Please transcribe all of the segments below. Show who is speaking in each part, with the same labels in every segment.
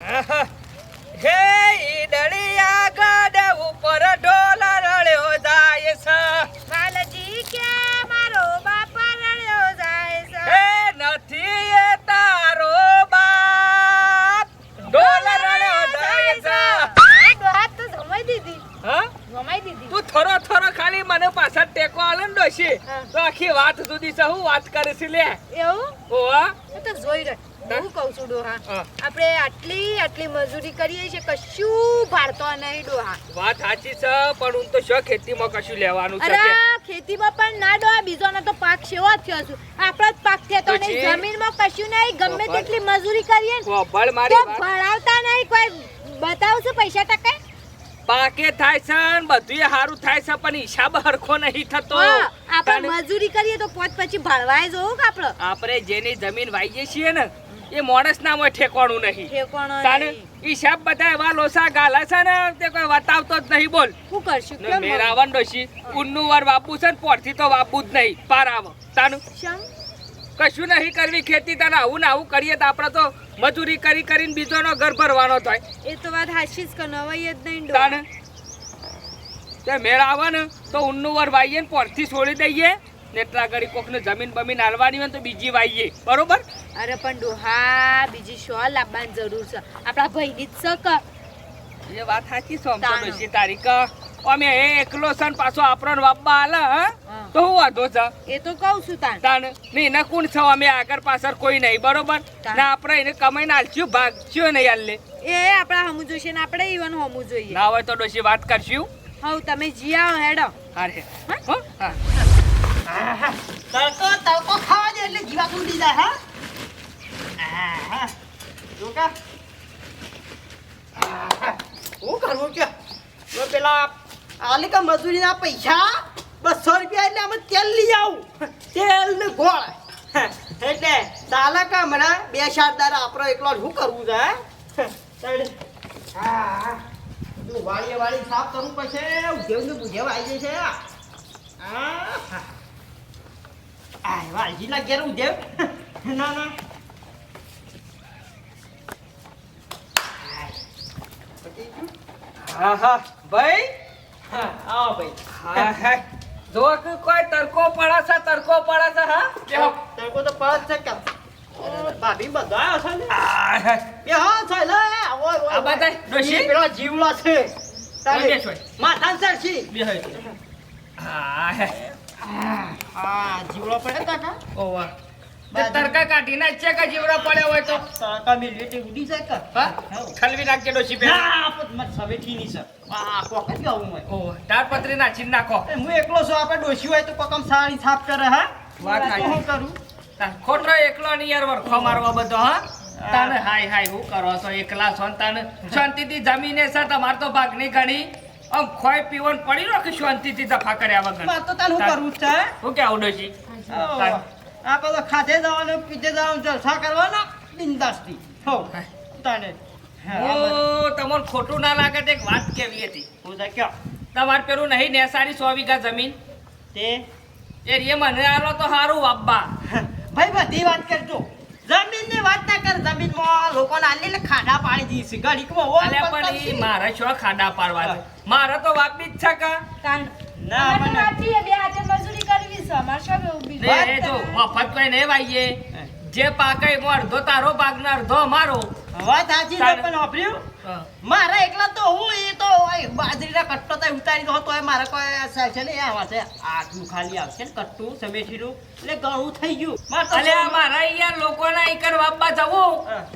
Speaker 1: હે ઈડળિયા ગાડે ઉપર ઢોલ રળ્યો જાય છે
Speaker 2: વાલજી કે મારો બાપ રળ્યો જાય છે
Speaker 1: હે નથી એ તારો બાપ ઢોલ રળ્યો જાય છે
Speaker 2: ડોહા તો જમાઈ દીધી
Speaker 1: હા
Speaker 2: જમાઈ દીધી
Speaker 1: તું થોડો ખાલી મને પાછળ ટેકો આલે ને ડોશી
Speaker 2: હા.
Speaker 1: તો આખી વાત સુધી છે હું વાત કરીશ લે
Speaker 2: એવું
Speaker 1: ઓવા
Speaker 2: હું તો જોઈ રહ્યો હું કહું છું ડોહા
Speaker 1: હા.
Speaker 2: આપણે આટલી મજૂરી કરીએ છીએ કશું ભારતો નહીં ડોહા
Speaker 1: વાત સાચી છે પણ હું તો શું ખેતીમાં કશું લેવાનું છે
Speaker 2: અરે
Speaker 1: કે
Speaker 2: ખેતીમાં પણ ના ડોહા બીજોનો તો પાક સેવો થયો છે આપણો જ પાક થતો નહીં
Speaker 1: પછી?
Speaker 2: જમીનમાં કશું નહીં ગમે
Speaker 1: બરાબર.
Speaker 2: તેટલી મજૂરી કરીએ ને
Speaker 1: ખોબળ
Speaker 2: તો
Speaker 1: મારી વાત
Speaker 2: ભણાવતા નહીં કોઈ બતાવશું પૈસા ટકે
Speaker 1: પાકે થાય છે ને બધું સારું થાય છે પણ હિસાબ હરખો નહીં થતો
Speaker 2: હા, આપણે
Speaker 1: તાને
Speaker 2: મજૂરી કરીએ તો પોત પછી ભળવાય જોવું કે આપણે
Speaker 1: આપણે જેની જમીન વાઈએ છીએ ને એ માણસ ના હોય ઠેકવાનું નહીં
Speaker 2: ઠેકોણો
Speaker 1: તાને
Speaker 2: નહીં.
Speaker 1: હિસાબ બધા એવા લોસા ગાલા છે ને તે કોઈ બતાવતો જ નહીં બોલ
Speaker 2: શું કરશું
Speaker 1: ને
Speaker 2: કેમ
Speaker 1: મેરાવન ડોશી ઉન્નું વાર વાપવું છે ને પોરથી તો વાપવું જ નહીં પાર આવો તાનું
Speaker 2: શમ?
Speaker 1: કશું નહીં કરવી ખેતી તાને આવું ને આવું કરીએ તો આપણે તો મજૂરી કરીને બીજોનો ઘર ભરવાનો થાય
Speaker 2: એ તો વાત હાચી જ કે નવાઈ જ નહીં
Speaker 1: તાને તે મેળ આવે ને તો ઉન્નું વાર વાઈએ ને પોરથી છોડી દઈએ ને એટલા ઘડી કોકને જમીન બમીન હાલવાની હોય ને તો બીજી વાઈએ બરોબર
Speaker 2: અરે પણ ડોહા બીજી શો લાવવાની જરૂર છે આપણા ભાઈની જ છે
Speaker 1: એ વાત સાચી છે આમ તો
Speaker 2: તાનો.
Speaker 1: ડોશી તારીખ અમે એ એકલો છે ને પાછો આપણને વાપવા હાલે હા
Speaker 2: હા.
Speaker 1: તો હું વાંધો છે
Speaker 2: એ તો કહું છું તાન
Speaker 1: તાણ ને એને કોણ છો અમે આગળ પાછળ કોઈ નહીં બરોબર
Speaker 2: તાણ.
Speaker 1: ના આપણે એને કમાઈને હાલશું ભાગ શું નહીં હાલ લે
Speaker 2: એ આપણા હમું જોઈશે ને આપણે ઈવન હમું જોઈએ
Speaker 1: ના હોય તો ડોશી વાત કરશું
Speaker 2: હવ તમે જી આવો હેડો
Speaker 1: હારે
Speaker 2: હા?
Speaker 1: હો હા
Speaker 3: તડકો ખાવા દે એટલે જીવા ઉડી જાય હા આહા. જો કા આહા. શું કરવું કે જો પેલા આલિકા મજૂરીના પૈસા 200 રૂપિયા એટલે અમે તેલ લઈ આવું તેલ ને ગોળ એટલે ચાલે કે હમણાં 2-4 દાડા આપણો એકલો શું કરવું છે વાળી સાફ કરવું પડશે ઉધેવ ને બુધેવ આવી જાય છે આ વાલજી ના ઘેર ઉધેવ ના ના
Speaker 1: હા હા ભાઈ
Speaker 3: હા આવો ભાઈ
Speaker 1: હા હા જો કે કોઈ તરકો પડે છે હા બેહો.
Speaker 3: તડકો તો પડે જ છે કે ભાભી બધા આવ્યો છે ને
Speaker 1: આ હા.
Speaker 3: બે હા છે લે આવો
Speaker 1: આ બધા ડોશી?
Speaker 3: પેલો જીવલો છે
Speaker 1: ઓય બેસો.
Speaker 3: માથા સરસી
Speaker 1: બેહો. હા હા.
Speaker 3: હા જીવલો પડે કાકા
Speaker 1: ઓવા તે તરકા કાઢી નાખશે કે જીવડા પડ્યો હોય તો
Speaker 3: કાકા મિલિટી ઉડી જાય કે
Speaker 1: હા ઠલવી નાખજે ડોશી પેલા
Speaker 3: ના પણ મત સવેઠી ની છે આ પોકેટ ગાવું મેં
Speaker 1: ઓવા તાડપત્રી નાખી નાખો
Speaker 3: હું એકલો છું આપણે ડોશી હોય તો કોકમ સાડી સાફ કરે હા
Speaker 1: વાત
Speaker 3: તો
Speaker 1: સાચી.
Speaker 3: હું કરું
Speaker 1: ખોટરો એકલો ની યાર વરખો મારવા બધો હા તાને હાય હાય હું કરો છો એકલા છો ને તાને શાંતિથી જમીને છે તમાર તો ભાગની ઘણી આમ ખોય પીવન પડી રહ્યો કે શાંતિથી દફા કર્યા વગર
Speaker 3: મારે તો તાન હું કરવું છે
Speaker 1: હું કે આવડો છી
Speaker 3: આ બધો ખાધે જવાનું પીધે જવાનું જલસા કરવાના બિંદાસથી હો તાને
Speaker 1: ઓ તમને ખોટું ના લાગે તો એક વાત કેવી હતી
Speaker 3: હું તો કયો
Speaker 1: તમારે પેલું નહીં નેસારી 100 વીઘા જમીન
Speaker 3: તે
Speaker 1: એ રે મને આલો તો હારું વાબ્બા
Speaker 3: ભાઈ બધી વાત કરજો જમીનની વાત ના કર જમીનમાં લોકોને આલી ને ખાડા પાડી દીધી છે ઘડીકમાં ઓ
Speaker 1: અલ્યા પણ ઈ મારે શું ખાડા પાડવા છે? મારે તો વાપી જ છે કા
Speaker 2: તાન
Speaker 3: ના
Speaker 2: અમે તો
Speaker 3: મને
Speaker 2: વાંચીએ, બે હાથે મજૂરી કરવી છે અમાર શું એવું બીજું?
Speaker 1: ને એ જો મફત કોઈ નહીં વાઈએ જે પાકે એમાં અડધો તારો ભાગ ને અડધો મારો
Speaker 3: વાત સાચી છે પણ વાપર્યું મારા એકલા તો હું એ તો બાજરીના કટ્ટો તો ઉતારી દો તો મારે કોઈ અસર છે ને એ આવા છે આટલું ખાલી આવશે ને કટ્ટું સમેઠીનું એટલે ઘણું થઈ ગયું મારે તો
Speaker 1: અલ્યા મારા યાર લોકોના ઈકર વાપવા જવું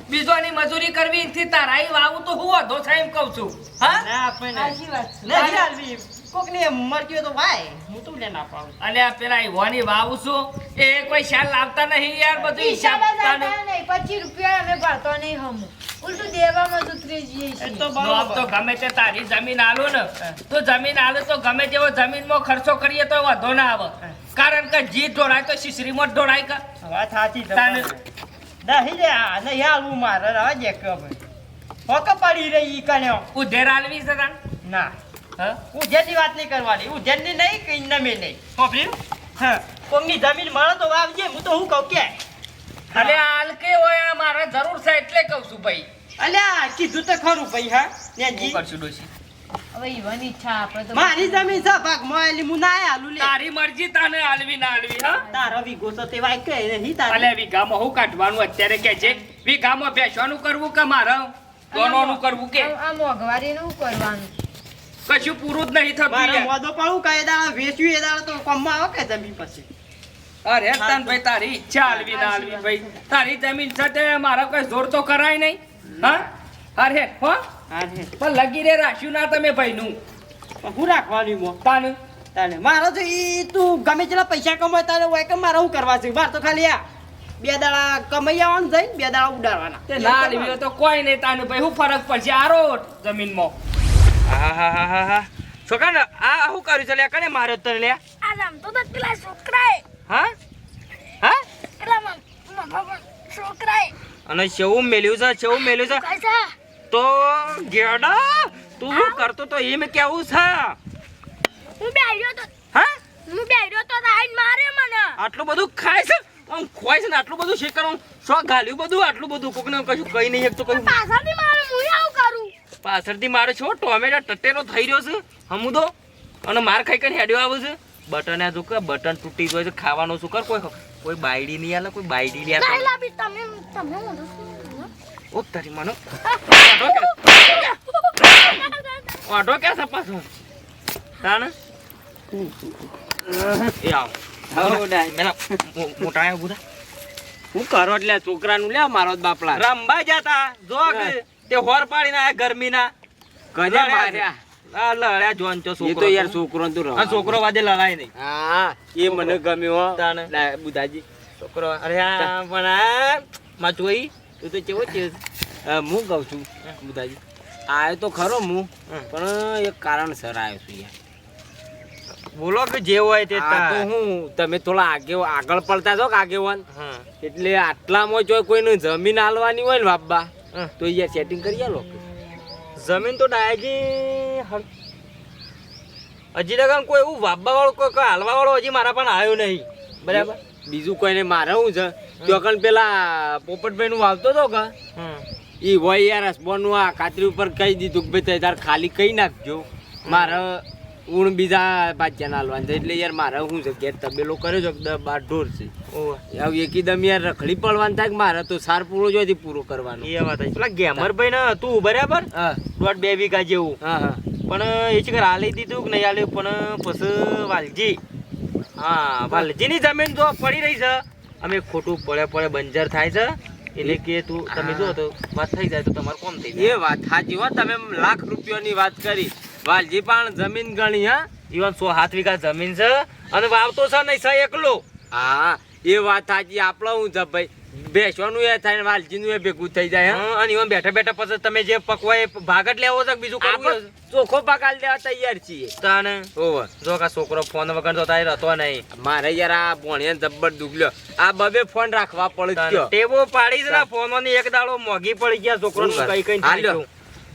Speaker 1: બીજોની મજૂરી કરવી થી તારા ઈ વાવું તો હું વધો થાય એમ કહું છું હા
Speaker 3: ના આપણને
Speaker 2: સાચી વાત છે.
Speaker 3: નહીં આલવી કોકની મરજી હોય તો ભાઈ હું તું લે ના પાડું
Speaker 1: અલ્યા પેલા ઈવાની વાવું છું એ કોઈ શાલ લાવતા નહીં યાર બધું હિસાબ
Speaker 2: હિસાબ જ
Speaker 1: તાનું.
Speaker 2: આપતા નહીં, 25 રૂપિયા અમે ભરતો નહીં હમું. ઉલટું દેવામાં જ ઉતરી જઈએ
Speaker 3: એ
Speaker 2: છીએ.
Speaker 3: તો
Speaker 1: જો આમ તો
Speaker 3: બરોબર
Speaker 1: ગમે તે તારી જમીન આલો ને તો જમીન આલો તો ગમે તેવો જમીનમાં ખર્ચો કરીએ તો વધો ના આવે કારણ કે જી ઢોળાય તો શીશરીમાં જ ઢોળાય કા
Speaker 3: વાત સાચી છે
Speaker 1: તાને.
Speaker 3: નહીં રે આ નહીં આલવું મારે રવા દે કે ભાઈ હોક પડી રહી ઈ કણ્યો
Speaker 1: ઉધેર આલવી છે તાન
Speaker 3: ના
Speaker 1: હા
Speaker 3: ઉજેરની વાત નહીં કરવાની ઉજેરની નહીં કઈ નમે નહીં હોપર્યું હા કોમની જમીન મળે તો વાવજે હું તો હું કહું કે
Speaker 1: અલે હાલ કે હોય મારે જરૂર છે એટલે કહું છું ભાઈ
Speaker 3: અલ્યા કીધું તો ખરું ભાઈ હા
Speaker 1: શું
Speaker 3: નેજી
Speaker 1: કરશું ડોશી?
Speaker 2: હવે ઈવાની ઈચ્છા આપણે તો
Speaker 3: મારી જમીન છે ભાગમાં આયેલી હું ના આલું લે
Speaker 1: તારી મરજી તાને આલવી ના આલવી હા
Speaker 3: તારો વીઘો છે તે વાય કે નહીં તારે
Speaker 1: અલે વીઘામાં હું કાઢવાનું અત્યારે કે છે વીઘામાં બેસવાનું કરવું કે મારે દોનોનું કરવું કે
Speaker 2: આ મોંઘવારીનું કરવાનું
Speaker 1: કશું પૂરું જ નહીં થતું
Speaker 3: મારે
Speaker 1: યાર.
Speaker 3: મોદો પાડું કાય દાડા વેચ્યું એ દાડા તો કોમમાં આવે કે જમીન પછી
Speaker 1: અરે તાન ભાઈ તારી ઈચ્છા આલવી ના આલવી ભાઈ તારી જમીન સાથે મારો કોઈ જોર તો કરાય નહીં હા અરે હો
Speaker 3: હા હે
Speaker 1: પણ લગી રે રાખ્યું ના તમે ભાઈનું
Speaker 3: હું રાખવાની મો
Speaker 1: તાન
Speaker 3: તાને મારો તો ઈ તું ગમે તેટલા પૈસા કમાય તારે હોય કે મારે શું કરવા છે મારે તો ખાલી આ 2 દાડા કમાઈ આવવાનું જઈને 2 દાડા ઉડાડવાના
Speaker 1: તે ના આલવી તો કોઈ નહીં તાન ભાઈ શું ફરક પડશે આરો જમીનમાં
Speaker 4: હા છોકરા આ શું કર્યું છે લે કને માર્યો તને લે
Speaker 5: આ રમતો તો પેલા છોકરાએ
Speaker 4: હા હા
Speaker 5: પેલા મમ્મા છોકરાએ
Speaker 4: અને શેવું મેલ્યું છે
Speaker 5: કૈસા
Speaker 4: તો ગેડા તું શું કરતો તો એમ કેવું છે
Speaker 5: હું બે આવ્યો તો
Speaker 4: હા
Speaker 5: આઈને મારે મને
Speaker 4: આટલું બધું ખાય છે આમ ખોય છે ને આટલું બધું શેકવાનું શો ગાલ્યું બધું આટલું બધું કોકને કશું કઈ નહીં એક તો કઈ
Speaker 5: પાછળથી મારે હું આવું કરું
Speaker 4: પાછળથી મારે છો ટોમેટો ટટેરો થઈ રહ્યો છે હમુદો અને માર ખાઈ કરીને હેડ્યો આવે છે બટન આ જો કે બટન તૂટી ગયો છે ખાવાનું શું કર કોઈ બાયડી નહીં આલે કોઈ બાયડી લે
Speaker 5: નહીં લાવી તમે મોઢું
Speaker 4: ઓ તારી માનો ઓટો કે છે પાછો તાને એ આવ મેલા મોટા આયા બુડા
Speaker 3: હું કરો એટલે છોકરાનું લે મારો બાપલા
Speaker 4: રંબા જતા જો કે તે હોર પાડીને આયા ગરમીના
Speaker 3: કજા માર્યા
Speaker 4: આ લડ્યા જોન ચો
Speaker 3: એ
Speaker 4: છોકરો
Speaker 3: તો યાર છોકરો તો
Speaker 4: આ છોકરો વાજે લડાય નહીં
Speaker 3: હા એ મને ગમ્યો હો
Speaker 4: તાને
Speaker 3: લે બુદાજી
Speaker 4: છોકરો અરે આ પણ આ માચોઈ
Speaker 3: તું તો કેવો છે હું કહું છું બુદાજી આયો તો ખરો હું પણ એક કારણસર આવ્યો છું યાર
Speaker 4: બોલો કે જે હોય તે
Speaker 3: આ તો હું તમે થોડા આગળ પડતા છો કે આગેવાન
Speaker 4: હા
Speaker 3: એટલે આટલામાં જો કોઈને જમીન આલવાની હોય ને બાબા
Speaker 4: હા.
Speaker 3: તો યાર સેટિંગ કરી આલો
Speaker 4: જમીન તો ડાયગી હજી લગન કોઈ એવું વાપવા વાળો કોઈ હાલવા વાળો હજી મારા પણ આવ્યો નહીં બરાબર
Speaker 3: બીજું કોઈને મારે શું છે તો કણ પેલા પોપટભાઈ નું વાવતો હતો કે ઈ હોય યાર હસબોનું આ કાતરી ઉપર કહી દીધું કે ભાઈ તાર ખાલી કહી નાખજો મારે ઊણ બીજા પાછા હાલવાનું છે એટલે યાર મારે શું છે ઘેર તબેલો કર્યો છે 10-12 ઢોર છે હવે એકદમ યાર રખડી પડવાનું થાય કે મારે તો સાર પૂરો જોઈથી પૂરો કરવાનો
Speaker 4: એ વાત પેલા ગેમરભાઈ ને તું બરાબર
Speaker 3: હા
Speaker 4: 1.5 વીઘા જેવું
Speaker 3: હા હા
Speaker 4: પણ એ છે હાલી દીધું કે નહીં હાલ્યું પણ પછી વાલજી હા વાલજીની જમીન જો પડી રહી છે અમે ખોટું પડે બંજર થાય છે એટલે કે તું તમે જો તો વાત થઈ જાય તો તમારું કોમ થઈ જાય
Speaker 3: એ વાત સાચી હો તમે લાખ રૂપિયાની વાત કરી વાલજી પણ જમીન ગણી હા
Speaker 4: ઈવન 107 વીઘા જમીન છે અને વાવતો છે નહીં છે એકલો
Speaker 3: હા એ વાત સાચી આપણે હું છે ભાઈ બેસવાનું એ થાય ને વાલજીનું એ ભેગું થઈ જાય હા
Speaker 4: અને ઈવન બેઠા પછી તમે જે પકવાય ભાગ જ લેવો છે કે બીજું કરવું
Speaker 3: આપણે ચોખ્ખો પકાલ દેવા તૈયાર છીએ
Speaker 4: તાને
Speaker 3: ઓવર
Speaker 4: જો કા છોકરો ફોન વગર તો તારે હતો નહીં
Speaker 3: મારે યાર આ ભણ્યા જબ્બર દુગલ્યો આ બબે ફોન રાખવા પડે ગયો
Speaker 4: ટેબો પાડી જ ના ફોનો ની એક દાડો મોગી પડી ગયા છોકરો કઈ કઈ
Speaker 3: હાલ્યો.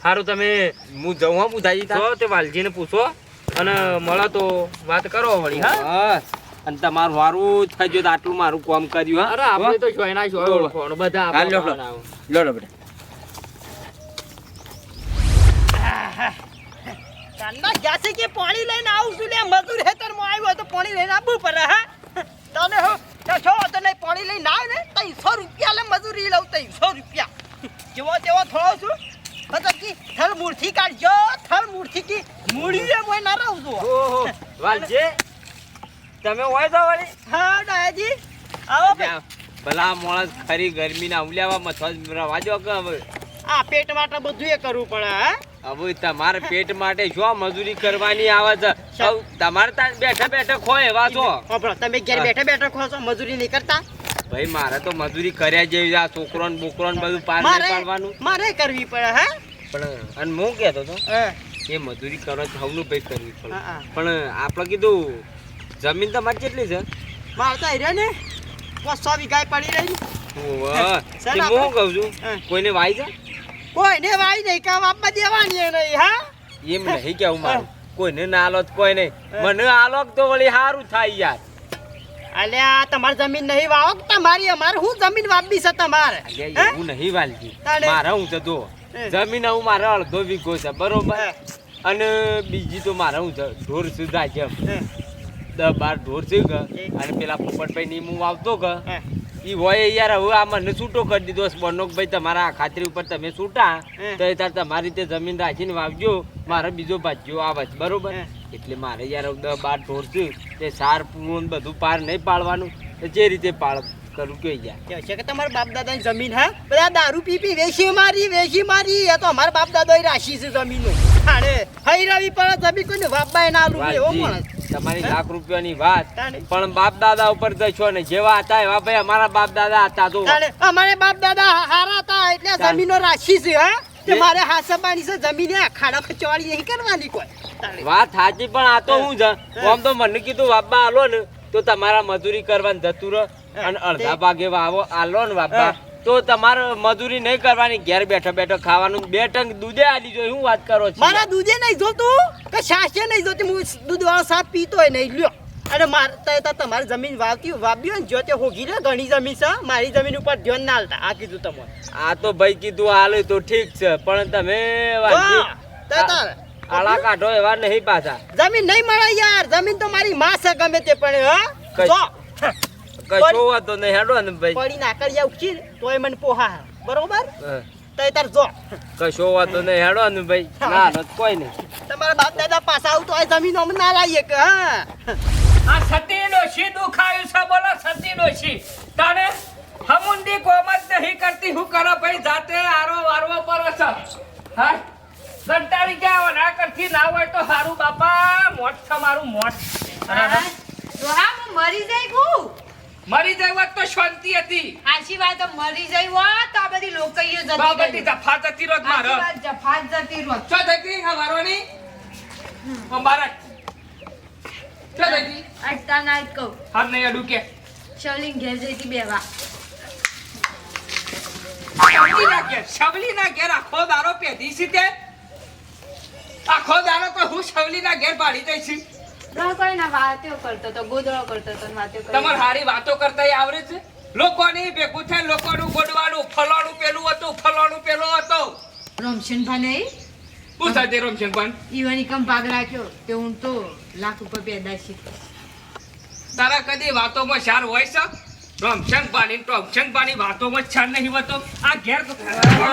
Speaker 4: સારું તમે
Speaker 3: હું જઉં હા બુધાજી
Speaker 4: જો તે વાલજીને પૂછો અને મળો તો વાત કરો વળી હા
Speaker 3: હા અને તમારું વારું થઈ ગયું તો આટલું મારું કામ કર્યું હા
Speaker 4: અરે આપણે તો જોઈ ના જોઈ ઓળખો બધા
Speaker 3: હાલ લો,
Speaker 4: આપણે
Speaker 3: લો લો બેટા તન્ના જાસે કે પાણી લઈને આવું છું લે મજૂર હેતરમાં આવ્યો તો પાણી લઈને આવવું પડે હા તને હો છો તો નહીં પાણી લઈને આવે ને 300 રૂપિયા લે મજૂરી લઉં 300 રૂપિયા જેવો તેવો થોડો છું પછી થલ મૂર્તિ કાઢજો થલ મૂર્તિ કી મૂડીએ મોય ના રહું છું ઓહો વાલજે તમે હોય તો વળી હા ડાયાજી આવો ભલા મોળસ ખરી ગરમીના ઉલ્યાવા મથવા રવાજો કે હવે આ પેટ માટે બધું એ કરવું પડે હા હવે તમારે પેટ માટે શું મજૂરી કરવાની આવે છે સૌ તમારે ત્યાં બેઠા બેઠા ખો એવા છો તમે ઘેર બેઠા બેઠા ખો છો મજૂરી નહીં કરતા ભાઈ મારે તો મજૂરી કર્યા જેવી આ છોકરો ને બોકરો ને બધું પાર નહીં પાડવાનું મારે કરવી પડે હા પણ અને હું કહેતો તો એ મજૂરી કરો તો હવનું ભાઈ કરવી પડે પણ આપણે કીધું જમીન તમારી કેટલી છે મારે તો હીરા ને 500 વીઘા પડી રહી હું કહું છું કોઈને વાઈ છે કોઈને વાઈ નહીં કામ આપવા દેવાની નહીં હા એમ નહીં કેવું મારું કોઈને ના આલો તો કોઈ નહીં મને આલો તો વળી સારું થાય યાર અલ્યા તમારી જમીન નહીં વાવો તમારી અમારે હું જમીન વાપી છે તમારે એવું નહીં વાલજી મારે હું તો જો
Speaker 4: જમીન હું મારે અડધો વીઘો છે બરોબર
Speaker 3: હે.
Speaker 4: અને બીજી તો મારે હું છે ઢોર સુધા છે
Speaker 3: હે.
Speaker 4: 10-12 ઢોર છે કે અને પેલા પોપટભાઈ ની હું આવતો કે
Speaker 3: હે.
Speaker 4: ઈ હોય યાર હવે આ મને છૂટો કરી દીધો બનોકભાઈ તમારા ખાતરી ઉપર તમે છૂટા તો એ તાર તમારી રીતે જમીન રાખીને વાવજો મારે બીજો ભાજ્યો આવે છે બરોબર એટલે મારે યાર 10-12 ઢોર છે તે સાર પૂરું ને બધું પાર નહીં પાડવાનું તો જે રીતે પાળ કરું કે યાર
Speaker 3: કે છે કે તમારા બાપ દાદાની જમીન હે બધા દારૂ પી વેચી મારી એ તો અમારા બાપ દાદાએ રાશી છે જમીનો અરે હઈ રવિ પર જમીન કોઈને વાપબાય ના આલું એવો
Speaker 4: વાજી,
Speaker 3: માણસ
Speaker 4: તમારી લાખ રૂપિયાની વાત
Speaker 3: તાણે.
Speaker 4: પણ બાપ દાદા ઉપર જશો ને જેવા હતા એવા ભાઈ અમારા બાપ દાદા હતા તો
Speaker 3: તાણે અમારે બાપ દાદા હારા હતા એટલે
Speaker 4: તાણે.
Speaker 3: જમીનો રાશી છે હે તે
Speaker 4: એ-
Speaker 3: મારે હાસબાની છે જમીન ખાડો ખચવાડી નહીં કરવાની કોઈ તાણે.
Speaker 4: વાત સાચી પણ આ તો હું છે આમ તો મને કીધું બાપા આલો ને તો તમારા મજૂરી કરવાનું જતું રહે અને અડધા ભાગે વાવો આલો ને બાપા તો તમારે મજૂરી નહીં કરવાની ઘેર બેઠો બેઠો ખાવાનું 2 ટંક દૂધે આલી જોઈએ હું વાત કરો છો
Speaker 3: મારા દૂધે નહીં જોતું કે છાશે નહીં જોતી હું દૂધ વાળો સાપ પીતોય નહીં લ્યો અને તમારી જમીન વાવતી વાવ્યો ને જો તે હોગી લે ઘણી જમીન છે મારી જમીન ઉપર ધ્યાન ના આલતા આ કીધું તમને
Speaker 4: આ તો ભાઈ કીધું હાલે તો ઠીક છે પણ તમે વાજી,
Speaker 3: તારે
Speaker 4: આળા કાઢો એવા નહીં પાછા
Speaker 3: જમીન નહીં મળે યાર જમીન તો મારી માં છે ગમે તે પણ હા
Speaker 4: કઈ-
Speaker 3: જો
Speaker 4: કશો વાતો નહીં હેડો ને ભાઈ
Speaker 3: પડી ના કરી ઉઠી તોય મને પોહા બરોબર
Speaker 4: હા.
Speaker 3: તાર જો
Speaker 4: કશો વાતો નહીં હેડો ને ભાઈ ના રત કોઈ નહીં
Speaker 3: તમારા બાપ દાદા પાછા આવું તો આ જમીન અમે ના લાવીએ કે હા
Speaker 1: આ સતી ડોશી દુખાયું છે બોલો સતી ડોશી તાને હમુંડી કોમ જ નહીં કરતી હું કરો ભાઈ જાતે આરો વારવો પર છે હા સંતાડી જાવ ના કરતી ના હોય તો હારું બાપા મોટ છે મારું મોટ
Speaker 2: ડોહા હું મરી જઈ હું
Speaker 1: મરી જાય વાત તો શાંતિ હતી
Speaker 2: આશી વાત મરી જઈ હોત તો આ બધી લોકઈઓ જતી
Speaker 1: બાબતી
Speaker 2: રહી.
Speaker 1: જફા જતી રોત મારો
Speaker 2: આશી વાત જફાત જતી રોત.
Speaker 1: ચો જતી આ વારોની મારા ચો જતી
Speaker 2: અટતા ના જ કહું
Speaker 1: હાથ નહીં અડું કે
Speaker 2: શવલિંગ ઘેર જઈતી બેવા
Speaker 1: શવલી ના ઘેર આખો દારો પેધી છે તે આખો દારો તો હું શવલી ના ઘેર પાડી દઈ છું
Speaker 2: ડોહા કોઈ ના વાતો કરતો તો ગોદડો કરતો તો ને વાતો કરતો.
Speaker 1: તમારે હારી વાતો કરતા આવડે છે લોકોની ભેગું થાય લોકોનું ગોડવાનું ફલાણું પેલું હતું ફલાણું પેલું હતો
Speaker 2: રમશનભા નહીં
Speaker 1: શું સાથે રમશન પણ
Speaker 2: ઈવાની કમ ભાગ રાખ્યો તે હું તો લાખ ઉપર પેદાશી
Speaker 1: તારા કદી વાતોમાં શાર હોય છે રમશન પાણી વાતોમાં જ શાર નહીં હોતો આ ઘેર કોમ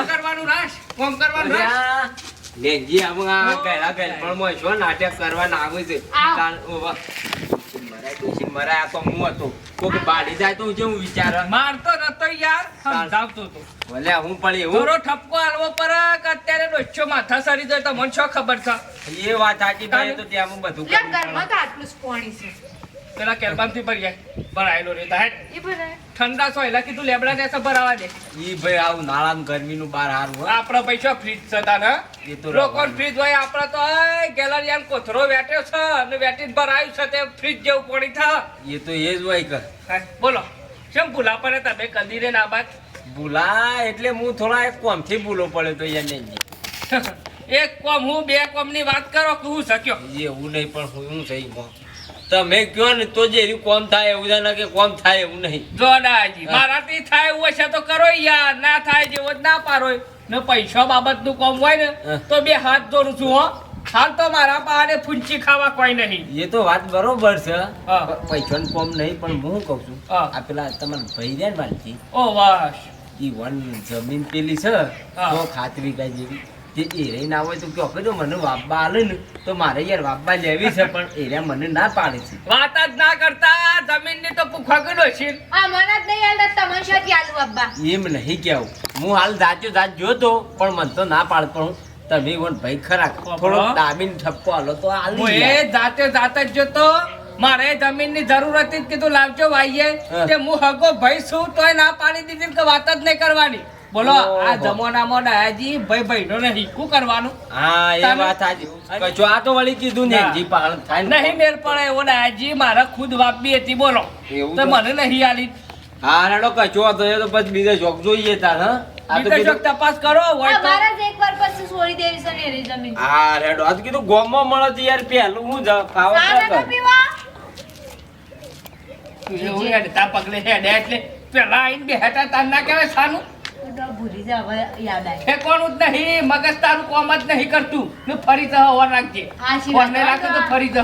Speaker 1: કરવાનું રાશ કોમ કરવાનું રાશ
Speaker 4: લેંજી આમાં ગયડા ગયડપણમાં શું નાટક કરવાના આવે છે
Speaker 2: આવ.
Speaker 4: તાણ ઓવા. મરાય ડોશી મરાય આ તો હું હતો કોક બાળી જાય તો હું વિચાર
Speaker 1: મારતો નતો યાર સમજાવતો તો
Speaker 4: ભલે હું પણ એવું
Speaker 1: થોડો ઠપકો આલવો પર કે અત્યારે ડોચ્ચો માથા સરી જાય તો મને શું ખબર છે
Speaker 4: એ વાત સાચી ભાઈ તો ત્યાં હું બધું
Speaker 2: લે
Speaker 4: કરું
Speaker 2: ઘરમાં તો આટલું જ પાણી છે
Speaker 1: પેલા કેરબામથી ભરી જાય ભરાયેલો રહેતા હે
Speaker 2: એ ભરાય
Speaker 1: ઠંડા સોયલા કીધું લેબડા ને ભરાવા દે
Speaker 4: ઈ ભાઈ આવું નાળામાં ગરમીનું બાર હારું હો.
Speaker 1: આપણા પૈસા ફ્રીજ છે તાને
Speaker 4: એ તો
Speaker 1: લોકો
Speaker 4: રહેવાનું.
Speaker 1: ફ્રીજ હોય આપણા તો ગેલેરિયાન કોથરો વેટ્યો છે અને વેટીને ભરાયું છે તે ફ્રીજ જેવું પાણી થા
Speaker 4: એ તો એ જ હોય કર
Speaker 1: બોલો કેમ ભૂલા પડે તમે કદી રે ના બાત
Speaker 4: ભૂલા એટલે હું થોડા એક કોમથી ભૂલો પડે તો યાર નહીં
Speaker 1: એક કોમ હું બે કોમ ની વાત કરો કે હું શક્યો
Speaker 4: એવું નહીં પણ હું સહી કહું તમે કયો ને તો જે એનું કોમ થાય એવું ના કે કોમ થાય એવું નહીં
Speaker 1: જોડાજી મારાથી થાય એવું હશે તો કરો યાર ના થાય જેવો જ ના પારો ને પૈસા બાબતનું કોમ હોય ને તો બે હાથ જોડું છું હો હાલ તો મારા પાસે ફૂંચી ખાવા કોઈ નહીં
Speaker 4: એ તો વાત બરોબર છે
Speaker 1: હા.
Speaker 4: પૈસાનું કોમ નહીં પણ હું કહું છું
Speaker 1: હા.
Speaker 4: આ પેલા તમારા ભાઈ રહ્યા ને વાલજી
Speaker 1: ઓ વાશ
Speaker 4: ઈ વન જમીન પેલી છે
Speaker 1: હા.
Speaker 4: તો ખાતરી કાંઈ જેવી જે એરે ના હોય તો કયો કહેજો મને વાપબા આલે ને તો મારે યાર વાપબા લેવી છે પણ એરિયા મને ના પાડે છે
Speaker 1: વાત જ ના કરતા જમીનની તો પૂખા ગયો છે
Speaker 2: આ મને જ નહીં આલતા તમને શાથી આલુ અબ્બા
Speaker 4: એમ નહીં કેવું હું હાલ જાચ્યો જોતો પણ મને તો ના પાડ પણ તમે વન ભાઈ ખરા થોડો દાબીને ઠપકો આલો તો હાલ
Speaker 1: હું એ જાતે જ જતો મારે જમીનની જરૂર હતી જ કીધું લાવજો ભાઈએ
Speaker 4: હા.
Speaker 1: તે હું હગો ભાઈ છું તોય ના પાડી દીધી ને કે વાત જ નહીં કરવાની બોલો
Speaker 4: ઓહો.
Speaker 1: આ જમાનામાં ડાયાજી ભાઈ નો નહીં શું કરવાનું
Speaker 4: હા એ
Speaker 1: તમે-
Speaker 4: વાત સાચી કચો આ તો વળી કીધું ને
Speaker 1: ના.
Speaker 4: જી પાલન થાય ને.
Speaker 1: નહીં મેર પડે એવો ડાયાજી મારે ખુદ વાપી હતી બોલો
Speaker 4: એવું
Speaker 1: તો
Speaker 4: તો?
Speaker 1: મને નહીં આલી
Speaker 4: હા રેડો કચો હતો એ તો પછી બીજે જોક જોઈએ તાર હા આ તો
Speaker 1: બીજો
Speaker 4: કીધું
Speaker 1: ચોક તપાસ કરો હોય તો
Speaker 2: મારા જ એકવાર પછી છોડી દેવી છે ને એરી જમીન
Speaker 4: હા રેડો આ તો કીધું ગોમમાં મળે તો યાર પેલું હું જ ખાવા
Speaker 2: સાને તો
Speaker 4: કર.
Speaker 2: પીવા
Speaker 1: એવું હેડતા પગલે હેડે એટલે પેલા આઈને બેઠા તાર ના કહેવાય સાનું
Speaker 2: તો ભૂલી જા હવે યાદ આવી
Speaker 1: ઠેકોણું જ નહીં, મગજ તારું કોમ જ નહીં કરતું. ને ફરી જહ ઓર રાખજે.
Speaker 2: હાચી વાત.
Speaker 1: ફોનને રાખે તો ફરી જહ.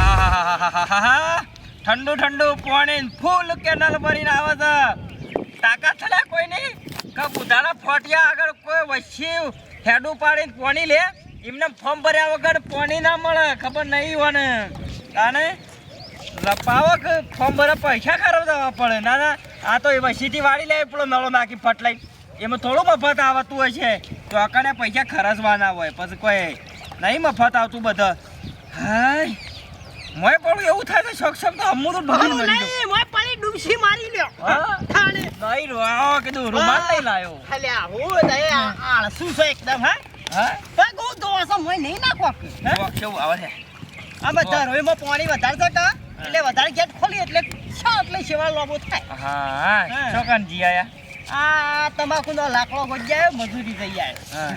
Speaker 4: આહાહાહાહાહા. ઠંડુ ઠંડુ પાણી ફૂલ કેનલ ભરીને આવે છે. તાકાત છે લે કોઈ નહીં કે બુધાના ફોટિયા આગળ કોઈ વસ્યું હેડું પાડીને પાણી લે. એમને ફોર્મ ભર્યા વગર પાણી ના મળે, ખબર નહીં હોને. અને લપાવો કે ફોર્મ ભર્યા પૈસા ખર્ચવા પડે. ના ના, આ તો એ વસીથી વાળી લે પેલો નળો નાખી ફટલાઈ. એમાં થોડું મફત આવતું હોય છે. તો અકાને પૈસા ખર્ચવાના હોય, પછી કોઈ નહીં મફત આવતું બધા. હાય મોય પણ એવું થાય છે શોખ શોખ તો અમુક તો ડૂબી મરી ગયો.
Speaker 3: નહીં મોય પડી ડૂબસી મારી લ્યો
Speaker 4: હા
Speaker 3: થાણે
Speaker 4: નહીં રો કીધું રૂમાલ નહીં લાયો.
Speaker 3: અલ્યા હું દે આળસુ છે એકદમ હા
Speaker 4: હા
Speaker 3: પગ હું દોસો મોય નહીં નાખો કે
Speaker 4: જો કેવું આવે છે.
Speaker 3: આ બધા રોઈમાં પાણી વધારે છે કા એટલે વધારે ગેટ ખોલી એટલે છા એટલે સેવા લોબો થાય.
Speaker 4: હા
Speaker 3: હા.
Speaker 4: ચોકનજી આયા.
Speaker 3: આ તમાકુનો લાકડો ગોજાય મજૂરી થઈ જાય
Speaker 4: હા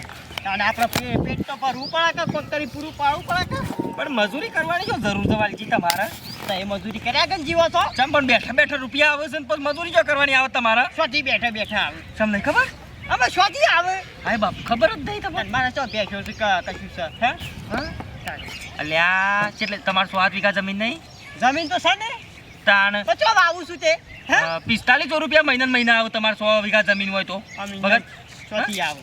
Speaker 3: અને આપણે પેટ તો ભરવું પડે કે કોઈ કરી પૂરું પાડવું પડે કે
Speaker 4: પણ મજૂરી કરવાની શું જરૂર છે વાલજી તમારે?
Speaker 3: તો એ મજૂરી કર્યા કે જીવો છો
Speaker 4: ચમ પણ બેઠા બેઠા રૂપિયા આવે છે ને પછી મજૂરી જો કરવાની આવે તમારે?
Speaker 3: શોથી બેઠા બેઠા આવે
Speaker 4: ચમ નહીં ખબર?
Speaker 3: અમે શોથી આવે
Speaker 4: હાય બાપ ખબર જ નહીં તમને.
Speaker 3: અને મારે ચો બેઠો છે કે કશું છે હે
Speaker 4: હા અલ્યા એટલે તમારે 100 વીઘા જમીન નહીં?
Speaker 3: જમીન તો છે ને
Speaker 4: તાણ
Speaker 3: તો ચો વાવું છું તે હે
Speaker 4: 4500 રૂપિયા મહિના આવે તમારે 100 વીઘા જમીન હોય તો. ભગત
Speaker 3: શોથી આવે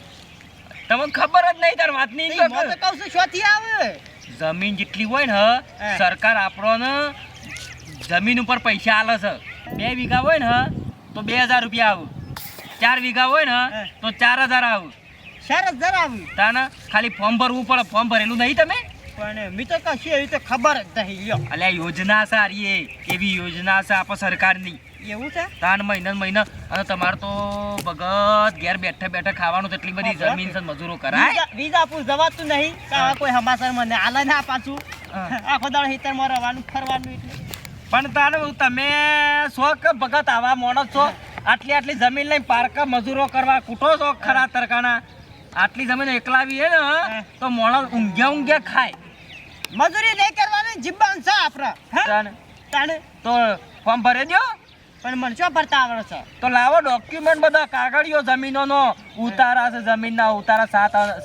Speaker 4: તમને ખબર જ નહીં તાર વાતની
Speaker 3: નહીં, હું તો કહું છું શોથી આવે
Speaker 4: જમીન જેટલી હોય ને
Speaker 3: હા.
Speaker 4: સરકાર આપણને જમીન ઉપર પૈસા આલે છે. 2 વીઘા હોય ને તો 2000 રૂપિયા આવે. 4 વીઘા હોય ને
Speaker 3: હા.
Speaker 4: તો 4000 આવે.
Speaker 3: સરસ જરા આવ્યું
Speaker 4: તાને ખાલી ફોર્મ ભરવું પડે. ફોર્મ ભરેલું નહીં તમે?
Speaker 3: પણ મી તો કશું એવી તો ખબર જ નહીં લ્યો
Speaker 4: અલ્યા યોજના સારી એ એવી યોજના છે આપણે સરકારની.
Speaker 3: એવું છે
Speaker 4: તાન મહિના અને તમારે તો ભગત ઘેર બેઠા બેઠા ખાવાનું તો એટલી બધી
Speaker 3: હા,
Speaker 4: જમીન છે મજૂરો કરાય.
Speaker 3: વિજાપુર જવાતું નહીં કાં કોઈ હમાસર મને આલે ના પાછું
Speaker 4: હા.
Speaker 3: આખો દાડો હિતરમાં રહેવાનું ફરવાનું એટલે
Speaker 4: પણ તાને તમે શોખ ભગત આવા મોણસ છો. આટલી જમીન લઈને પારકા મજૂરો કરવા કૂટો છો ખરા તરકાના. આટલી જમીન એકલાવી હે ને તો મોણસ ઊંઘ્યા ખાય.
Speaker 3: મજૂરી નહીં કરવાની જીબ્બાન છે આપણે હે
Speaker 4: તાને
Speaker 3: તાણે
Speaker 4: તો ફોર્મ ભરી દો.
Speaker 3: પણ મને શું ભરતા આવડે છે
Speaker 4: તો લાવો ડોક્યુમેન્ટ બધા કાગળિયો જમીનોનો ઉતારા છે. જમીનના ઉતારા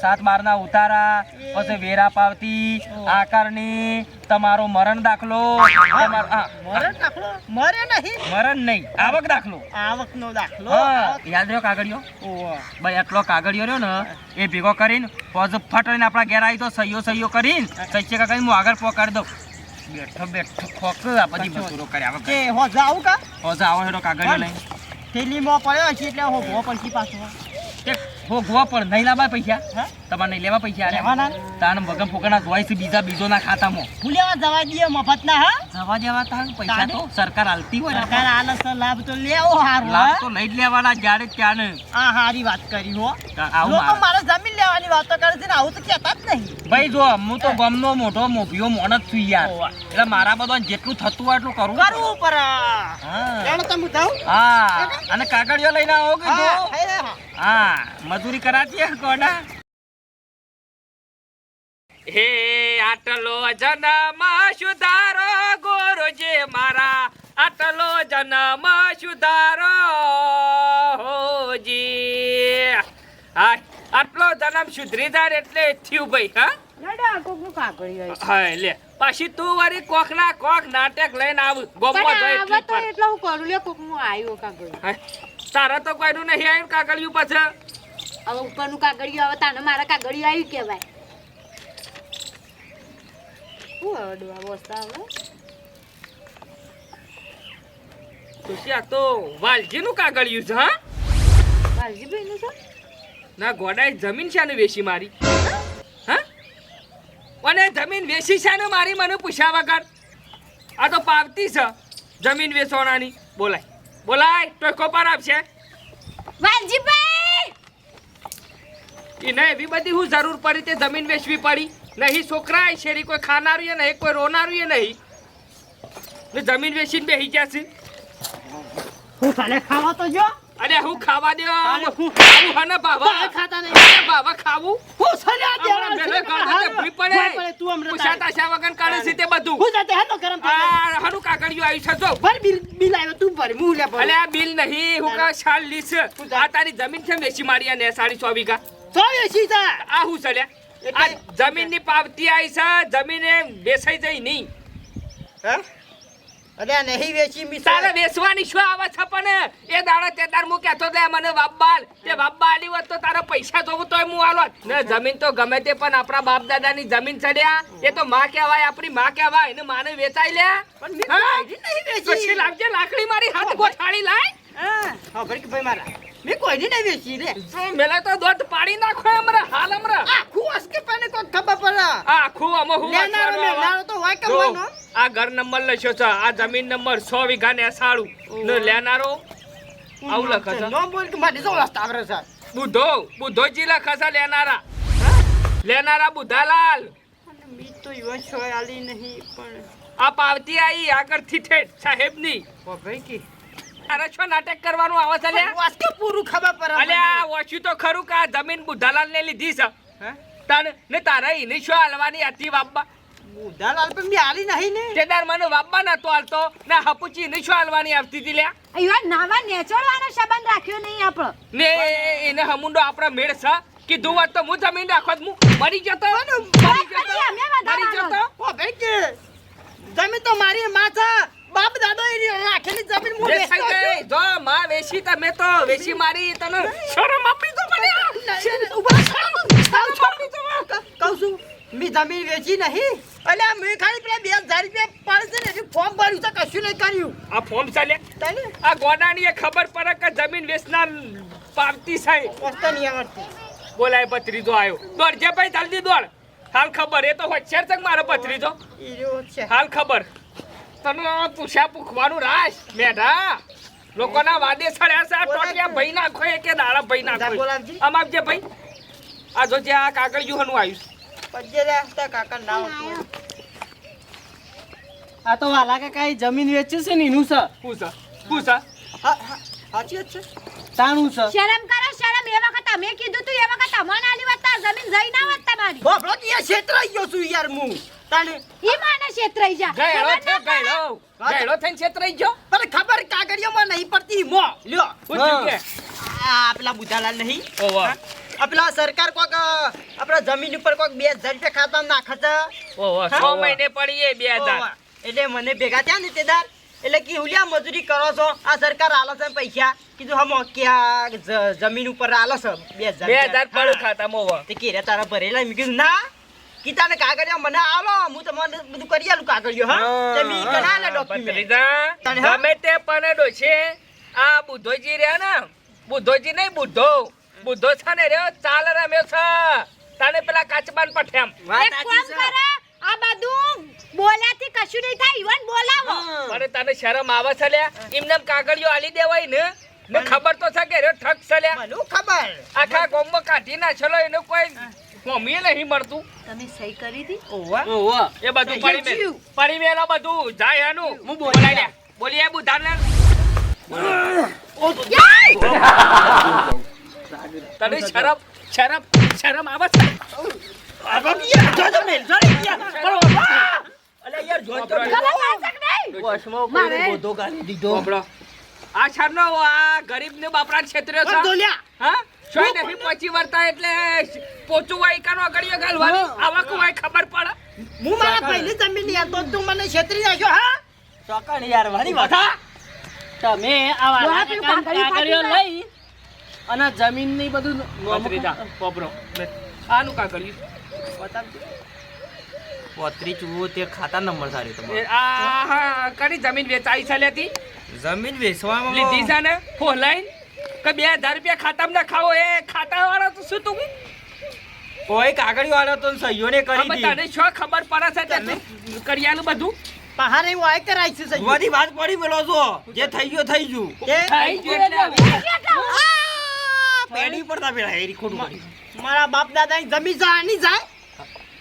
Speaker 4: 7/12 ઉતારા, પછી વેરા પાવતી, આકારની, તમારો મરણ દાખલો, તમારો
Speaker 3: મરે દાખલો મરે નહીં
Speaker 4: મરણ નહીં આવક દાખલો.
Speaker 3: આવકનો દાખલો
Speaker 4: હા યાદ રહ્યો કાગળિયો?
Speaker 3: ઓહો
Speaker 4: ભાઈ એટલો કાગળિયો રહ્યો ને એ ભેગો કરીને પછી ફટરીને આપણા ઘેર આવી તો સહીઓ કરીને સહીચેકા કરીને હું આગળ પહોંચાડી દઉં. બેઠો ખોખ આ બધી મજૂરો કર્યા
Speaker 3: કે હો જાવ કા
Speaker 4: હોજા આવો હેડો કાગળિયો લઈને.
Speaker 3: થેલીમાં પડ્યો છે એટલે હો ભો પછી પાછો
Speaker 4: હો ગોવા પણ નહીં લાવવા પૈસા?
Speaker 3: હા
Speaker 4: તમારે નહીં લેવા પૈસા?
Speaker 3: લેવાના.
Speaker 4: તાન વગર ફોકરના જોવાય છે બીજોના ખાતામાં.
Speaker 3: ભૂલ્યા જવા દઈએ મફતના હા
Speaker 4: જવા દેવા તાન પૈસા તો સરકાર આલતી હોય ને.
Speaker 3: સરકાર આલસ લાભ તો લેવો હારું
Speaker 4: લાભ તો લઈ જ લેવાના જ્યારે ત્યાં ને.
Speaker 3: આ હારી વાત કરી હો
Speaker 4: આવું
Speaker 3: લોકો
Speaker 4: મારે.
Speaker 3: મારે જમીન લેવાની વાતો કરે છે ને આવું તો કહેતા જ નહીં
Speaker 4: ભાઈ જો હું તો ગામનો મોટો મોભીઓ મોણ જ છું યાર.
Speaker 3: ઓવા.
Speaker 4: એટલે મારા બધા જેટલું થતું હોય એટલું કરવું.
Speaker 3: કરવું પર
Speaker 4: હા
Speaker 3: એનો તમે જાવ
Speaker 4: હા અને કાગળિયો લઈને આવો કીધું.
Speaker 3: હા
Speaker 4: હા મજૂરી કરાતી હે કોડા.
Speaker 1: હે આટલો જન્મ સુધારો ગુરુજી મારા, આટલો જન્મ સુધારો હોજી. હા આટલો જન્મ સુધરી જાય એટલે થયું ભાઈ. હા
Speaker 2: લડા કોકનું કાગળિયું આવી.
Speaker 1: હા લે પાછી તું વળી કોકના કોક નાટક લઈને આવ ગોમમાં
Speaker 2: પણ
Speaker 1: જઈ
Speaker 2: આવા
Speaker 1: એટલી
Speaker 2: તો
Speaker 1: પર.
Speaker 2: એટલો હું કરું લે કોકનું આવ્યું કાગળિયું.
Speaker 1: હા, તારા તો કોઈનું નહીં આવ્યું કાગળિયું પાછળ.
Speaker 2: હવે ઉપરનું કાગળિયું આવે તાને મારા કાગળિયું આવ્યું કહેવાય. હું અડવા બોસતા હવે
Speaker 1: ખુશી આ તો વાલજીનું કાગળિયું છે. હા
Speaker 2: વાલજીભાઈનું છે
Speaker 1: ના ગોડાએ જમીન છે ને વેચી મારી. હા અને જમીન વેચી છે ને મારી મને પૂછ્યા વગર. આ તો પાવતી છે જમીન વેચવાનાની. બોલાય તો કોપાર આપશે.
Speaker 2: વાલજીભાઈ
Speaker 1: એને એવી બધી હું જરૂર પડી તે જમીન વેચવી પડી. નહીં છોકરા શેરી કોઈ ખાનારું એ નહીં કોઈ રોનારું એ નહીં ને જમીન વેચીને બેસી ગયા છે.
Speaker 3: હું ખાલે ખાવા તો જો
Speaker 1: અરે હું ખાવા દે
Speaker 3: તારે હું
Speaker 1: ખાવું હને બાવા
Speaker 2: તમે ખાતા નહીં.
Speaker 1: બાવા ખાવું
Speaker 3: હું સલ્યા દેવા
Speaker 1: પેલો ગળો તે ભૂઈ પડે.
Speaker 3: તું હમણાં
Speaker 1: પૂછાતા શા વગર કરે છે તે બધું.
Speaker 3: હું જાતે હાલો ગરમ થાય
Speaker 1: આ હરું કાગળિયું આવ્યું છે જો.
Speaker 3: ભર બિલ આવ્યો તું ભર હું લે ભર
Speaker 1: અલે આ બિલ નહીં હું કા શાલ લીસ. આ તારી જમીન છે વેચી મારી આ ને 1.5 વીઘા.
Speaker 3: 180 તા
Speaker 1: આ હું છે આ જમીનની પાવતી આવી છે જમીને વેચાઈ જઈ નહીં.
Speaker 3: હે અરે નહીં વેચી મી
Speaker 1: તારે વેચવાની શું આવે છે પણ એ દાડા તે તાર હું કહેતો તો મને બાપબાલ તે બાપબા આલી હોત તો તારા પૈસા જોવું તોય હું આલોત ને જમીન તો ગમે તે પણ આપણા બાપ દાદાની જમીન ચડ્યા એ તો માં કહેવાય આપણી માં કહેવાય એને માને વેચાઈ લે
Speaker 3: પણ મેં
Speaker 1: હા?
Speaker 3: કોઈ નહીં વેચી
Speaker 1: પછી લાવજે લાકડી મારી હાથ ગોઠાડી લાય.
Speaker 3: હા ભર કે ભાઈ મારા મેં કોઈ નહીં વેચી રે
Speaker 1: જો મેલે તો દોધ પાડી નાખો હમણાં હાલ હમણાં.
Speaker 3: આખું અસકે પાને કોઈ ખબર પડે
Speaker 1: આખું અમે હું
Speaker 3: લેનારો
Speaker 1: વાંચવાનું
Speaker 3: લેનારો તો હોય
Speaker 1: જો,
Speaker 3: કમવાનો
Speaker 1: આ ઘર નંબર લખ્યો છે આ જમીન નંબર 100 વીઘા ને સાળું ને લેનારો આવું લખે છે.
Speaker 3: નો બોલ કે મારી તો રસ્તા આવરે છે
Speaker 1: બુધોજી લખે છે લેનારા. લેનારા બુધાલાલ.
Speaker 3: અને મી તો યુવા છો આલી નહીં પણ
Speaker 1: આ પાવતી આઈ આગળથી ઠેઠ સાહેબની.
Speaker 3: ઓ ભાઈ કે
Speaker 1: અરે શું નાટક કરવાનું આવે છે લ્યા?
Speaker 3: વાસ્કે પૂરું ખબર પડે
Speaker 1: અલ્યા ઓછું તો ખરું કે આ જમીન બુધાલાલ ને લીધી છે.
Speaker 3: હે
Speaker 1: તારે ને તારા એની શું હાલવાની હતી બાપા?
Speaker 3: મુદાલાલ પણ મી આલી નહીં ને
Speaker 1: તેદાર મને બાપા નતો હાલતો ને હપુચી એની શું હાલવાની આવતી હતી લ્યા?
Speaker 2: અહીંયા નાવા નેચોડવાનો સંબંધ રાખ્યો નહીં આપણો.
Speaker 1: ને એને હમુંડો આપણા મેળ છે કીધું વાત તો હું જમીન રાખત હું મરી જતો મરી જતો
Speaker 2: અમે વધારવાનો.
Speaker 1: મરી જતો.
Speaker 3: ઓ ભાઈ કે જમીન તો મારી માં છે બાપ દાદો એ રાખેલી જમીન હું
Speaker 1: વેચાઈ
Speaker 3: વેચતો
Speaker 1: ગઈ.
Speaker 3: છું.
Speaker 1: જો માં વેચી તમે તો વેચી મારી તને શરમ આપી તો મને.
Speaker 3: ઉભા શરમ આપી તો મને. કહું છું મી જમીન વેચી નહીં અલ્યા મેં ખાલી પેલા 2000 રૂપિયા પડશે ને ફોર્મ ભર્યું છે કશું નહીં કર્યું
Speaker 1: આ ફોર્મ ચાલે
Speaker 3: તને
Speaker 1: આ ગોડાની ખબર પડે કે જમીન વેચનાર પાવતી છે.
Speaker 3: વસ્તુ નહીં આવડતી
Speaker 1: બોલાય પત્રીજો આવ્યો દોડ જે ભાઈ જલ્દી દોડ. હાલ ખબર એ તો હોશિયાર છે કે મારો પત્રીજો
Speaker 3: ઈ રહ્યો છે
Speaker 1: હાલ ખબર તને પૂછ્યા પૂછવાનું રાશ મેઢા લોકોના વાદે સડ્યા છે આ ટોટિયા ભાઈ નાખો કે દાડા ભાઈ નાખો
Speaker 3: બોલાવજી.
Speaker 1: આમ આપજે ભાઈ આ જો જે આ કાગળિયું હનું આવ્યું
Speaker 3: પજ્જે રે તા કાકા ના આવતું આ તો વાલા કાકા જમીન વેચી છે ને એનું છે
Speaker 1: પૂછા પૂછા
Speaker 3: સાચી જ છે તાણું છે
Speaker 2: શરમ કરો શરમ એ વખત અમે કીધું તું એ વખત અમને આલી વત્તા જમીન જઈ ના વત તમારી.
Speaker 3: બાપડો કે ક્ષેત્રાઈ ગયો છું યાર હું તાને
Speaker 2: ઈ માને છેતરાઈ જા.
Speaker 1: ગયડો
Speaker 2: ખબર
Speaker 1: છે
Speaker 2: ના પડે?
Speaker 1: ગયડો થઈને છેતરાઈ ગયો
Speaker 3: પણ ખબર કાગળિયોમાં નહીં પડતી મો લ્યો
Speaker 1: શું થયું કે?
Speaker 3: આ પેલા બુધાલાલ નહીં
Speaker 1: ઓવા
Speaker 3: આ પેલા સરકાર કોક આપણા જમીન ઉપર કોક 2000 રૂપિયા ખાતામાં નાખે છે
Speaker 1: ઓવા 6 મહિને પડી એ 2000
Speaker 3: ઓવા. એટલે મને ભેગા થયા ને તેદાર એટલે કે હુલિયા મજૂરી કરો છો આ સરકાર આલે છે પૈસા કીધું હમ કે આ જમીન ઉપર આલે છે
Speaker 1: 2000 પડું ખાતામાં ઓવા
Speaker 3: તે કે રે તારા ભરેલા મેં કીધું ના કીતાને કાગળિયો મને આલો હું તમને બધું કરી આલું કાગળિયો હા તે મી કના લે ડોક્યુમેન્ટ
Speaker 1: પત્રીજા
Speaker 3: તને હા?
Speaker 1: ગમે તે પણ ડોશે આ બુધોજી રહ્યા ને બુધોજી નહીં બુધો છે ને રહ્યો ચાલ રમ્યો છે તને પેલા કાચબાન પઠેમ
Speaker 2: એક કામ કરો આ બધું બોલ્યાથી કશું નહીં થાય ઈવન બોલાવો.
Speaker 1: મને તને શરમ આવે છે લ્યા એમને કાગળિયો આલી દેવાય ને ખબર તો છે કે રહ્યો ઠગ છે લ્યા
Speaker 3: મને ખબર
Speaker 1: આખા ગામમાં કાઢી નાખેલો એને કોઈ મમ્મીએ નહીં મળતું
Speaker 2: તમે સહી કરી દી.
Speaker 3: ઓવા
Speaker 1: એ બધું પડી મેલ
Speaker 2: જીવ.
Speaker 1: પડી મેલો બધું જાય એનું હું બોલાય લે બોલીએ બુધાને તને શરમ આવે છે સાંભળો. આ છાનો આ ગરીબને બાપરા ક્ષેત્રે છે હા શું નહીં પહોંચી વળતા એટલે પોચું વાય કાનો ગળિયો ગાલવાની આવા કોઈ ખબર પડે
Speaker 3: હું મારા પહેલી જમીન યાર તો તું મને છેતરી નાખ્યો હા ચોકણ યાર મારી વાત તમે આવા
Speaker 2: વાહ, પેલું કાગળિયું ફાટી
Speaker 3: લઈ અને જમીન ની બધું
Speaker 1: પત્રીજા પોપરો આનું કાગળિયું
Speaker 4: પોત્રી ચૂવો તે ખાતા નંબર સારી તમારો
Speaker 1: આ હા કની જમીન વેચાઈ છે લેતી
Speaker 4: જમીન વેચવામાં
Speaker 1: લીધી છે ને ફોલાઈન કે 2000 રૂપિયા ખાતામાં ના ખાવો એ ખાતા વાળા તો શું તું
Speaker 4: કોઈ કાગળિયો આલો તો સહીઓને કરી
Speaker 1: હવે
Speaker 4: દી
Speaker 1: તને શું ખબર પડે છે તે કરિયાનું બધું
Speaker 3: પહારે વાય કરાય છે સહી
Speaker 4: બધી વાત પડી પેલો છો જે થઈ ગયો થઈ ગયું
Speaker 1: થઈ ગયું એટલે
Speaker 4: પેડી પડતા પેલા હેરી ખોટું પડી
Speaker 3: મારા બાપ દાદા ની જમીન જાણી જાય